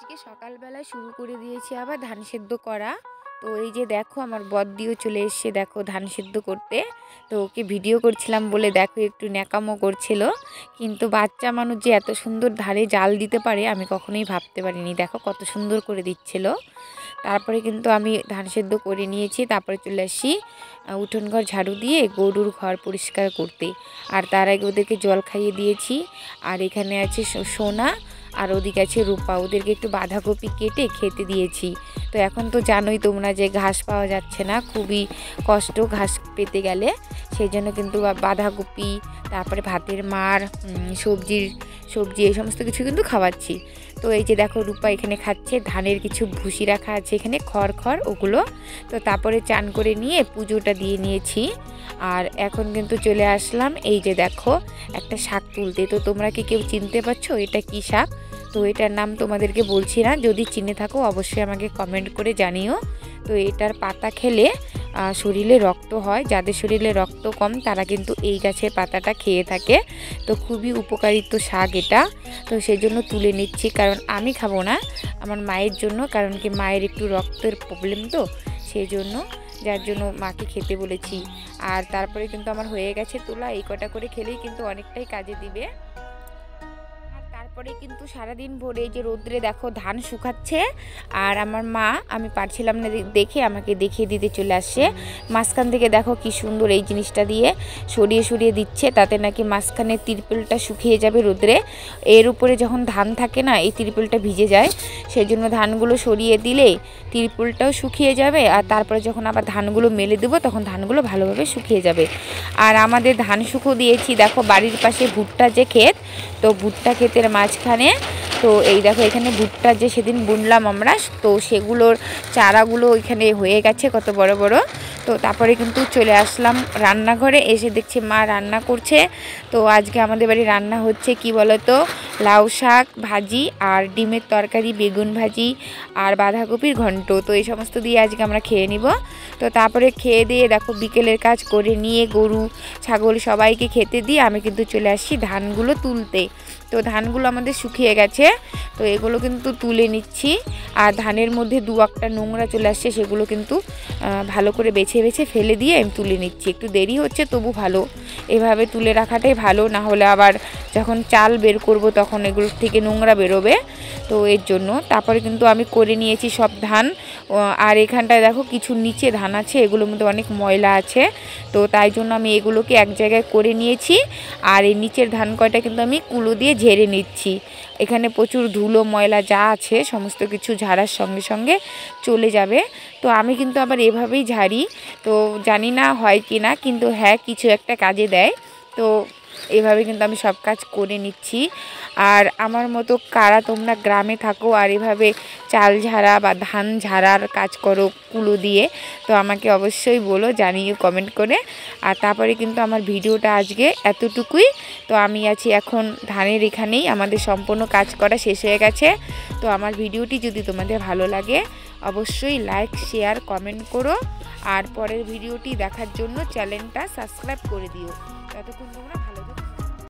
আজকে সকালবেলায় শুরু করে দিয়েছি আবার ধান সেদ্ধ করা। তো এই যে দেখো আমার বদ্দিও চলে এসছে দেখো ধান সেদ্ধ করতে। তো ওকে ভিডিও করছিলাম বলে দেখো একটু ন্যাকামো করছিল, কিন্তু বাচ্চা মানুষ যে এত সুন্দর ধারে জাল দিতে পারে আমি কখনোই ভাবতে পারিনি। দেখো কত সুন্দর করে দিচ্ছিল। তারপরে কিন্তু আমি ধান সেদ্ধ করে নিয়েছি, তারপরে চলে আসি উঠোন ঘর ঝাড়ু দিয়ে গরুর ঘর পরিষ্কার করতে। আর তার আগে ওদেরকে জল খাইয়ে দিয়েছি। আর এখানে আছে সোনা আর ওদিকে আছে রূপা, ওদেরকে একটু বাঁধাকপি কেটে খেতে দিয়েছি। তো এখন তো জানোই তোমরা যে ঘাস পাওয়া যাচ্ছে না, খুবই কষ্ট ঘাস পেতে গেলে, সেই জন্য কিন্তু বাঁধাকপি, তারপরে ভাতের মার, সবজি এই সমস্ত কিছু কিন্তু খাওয়াচ্ছি। তো এই যে দেখো রূপা এখানে খাচ্ছে, ধানের কিছু ভুসি রাখা আছে এখানে খড় ওগুলো। তো তারপরে চান করে নিয়ে পুজোটা দিয়ে নিয়েছি। আর এখন কিন্তু চলে আসলাম এই যে দেখো একটা শাক তুলতে। তো তোমরা কি কেউ চিনতে পারছো এটা কি শাক? তো এটার নাম তোমাদেরকে বলছি না, যদি চিনে থাকো অবশ্যই আমাকে কমেন্ট করে জানিও। তো এটার পাতা খেলে শরীরে রক্ত হয়, যাদের শরীরে রক্ত কম তারা কিন্তু এই গাছের পাতাটা খেয়ে থাকে। তো খুবই উপকারিত শাক এটা। তো সেই জন্য তুলে নিচ্ছি, কারণ আমি খাবো না, আমার মায়ের জন্য, কারণ কি মায়ের একটু রক্তের প্রবলেম, তো সেই জন্য যার জন্য মাকে খেতে বলেছি। আর তারপরে কিন্তু আমার হয়ে গেছে তোলা, এই কটা করে খেলেই কিন্তু অনেকটাই কাজে দিবে। তারপরে কিন্তু সারাদিন ভোরে এই যে রোদ্রে দেখো ধান শুকাচ্ছে। আর আমার মা, আমি পারছিলাম না দেখে, আমাকে দেখিয়ে দিতে চলে আসছে। মাঝখান থেকে দেখো কি সুন্দর এই জিনিসটা দিয়ে সরিয়ে দিচ্ছে, তাতে নাকি মাঝখানে তিরপলটা শুকিয়ে যাবে রোদ্রে। এর উপরে যখন ধান থাকে না এই তিরপলটা ভিজে যায়, সেই জন্য ধানগুলো সরিয়ে দিলে তিরপলটাও শুকিয়ে যাবে। আর তারপরে যখন আবার ধানগুলো মেলে দেবো তখন ধানগুলো ভালোভাবে শুকিয়ে যাবে। আর আমাদের ধান শুকো দিয়েছি দেখো বাড়ির পাশে ভুট্টা যে ক্ষেত, তো ভুট্টা ক্ষেতের মাঝখানে। তো এই দেখো এখানে ভুট্টা যে সেদিন বুনলাম আমরা, তো সেগুলোর চারাগুলো ওইখানে হয়ে গেছে কত বড় বড়। তো তারপরে কিন্তু চলে আসলাম রান্নাঘরে, এসে দেখছি মা রান্না করছে। তো আজকে আমাদের বাড়ি রান্না হচ্ছে কি বলতো, লাউ শাক ভাজি আর ডিমের তরকারি, বেগুন ভাজি আর বাঁধাকপির ঘন্ট। তো এই সমস্ত দিয়ে আজকে আমরা খেয়ে নিব। তো তারপরে খেয়ে দিয়ে দেখো বিকেলের কাজ করে নিয়ে গরু ছাগল সবাইকে খেতে দিয়ে আমি কিন্তু চলে আসছি ধানগুলো তুলতে। তো ধানগুলো আমাদের শুকিয়ে গেছে, তো এগুলো কিন্তু তুলে নিচ্ছি। আর ধানের মধ্যে দু একটা নোংরা চলে আসছে, সেগুলো কিন্তু ভালো করে বেছে ফেলে দিয়ে আমি তুলে নিচ্ছি। একটু দেরি হচ্ছে তবু ভালো, এভাবে তুলে রাখাটাই ভালো, না হলে আবার যখন চাল বের করব তখন এগুলো থেকে নোংরা বেরোবে। তো এর জন্য তারপরে কিন্তু আমি করে নিয়েছি সব ধান। আর এখানটায় দেখো কিছু নিচে ধান আছে, এগুলোর মধ্যে অনেক ময়লা আছে, তো তাই জন্য আমি এগুলোকে এক জায়গায় করে নিয়েছি। আর এই নিচের ধান কয়টা কিন্তু আমি কুলো দিয়ে ঝেড়ে নিচ্ছি। এখানে প্রচুর ধুলো ময়লা যা আছে সমস্ত কিছু ঝাড়ার সঙ্গে সঙ্গে চলে যাবে। তো আমি কিন্তু আবার এভাবেই ঝাড়ি, তো জানি না হয় কি না, কিন্তু হ্যাঁ কিছু একটা কাজে দেয়। তো এভাবে কিন্তু আমি সব কাজ করে নিচ্ছি। আর আমার মতো কারা তোমরা গ্রামে থাকো আর এভাবে চাল ঝাড়া বা ধান ঝাড়ার কাজ করো কুলো দিয়ে, তো আমাকে অবশ্যই বলো, জানিও কমেন্ট করে। আর তারপরে কিন্তু আমার ভিডিওটা আজকে এতটুকুই। তো আমি আছি এখন ধানের এখানেই, আমাদের সম্পূর্ণ কাজ করা শেষ হয়ে গেছে। তো আমার ভিডিওটি যদি তোমাদের ভালো লাগে অবশ্যই লাইক শেয়ার কমেন্ট করো। আর পরের ভিডিওটি দেখার জন্য চ্যানেলটা সাবস্ক্রাইব করে দিও। ততক্ষণ তোমরা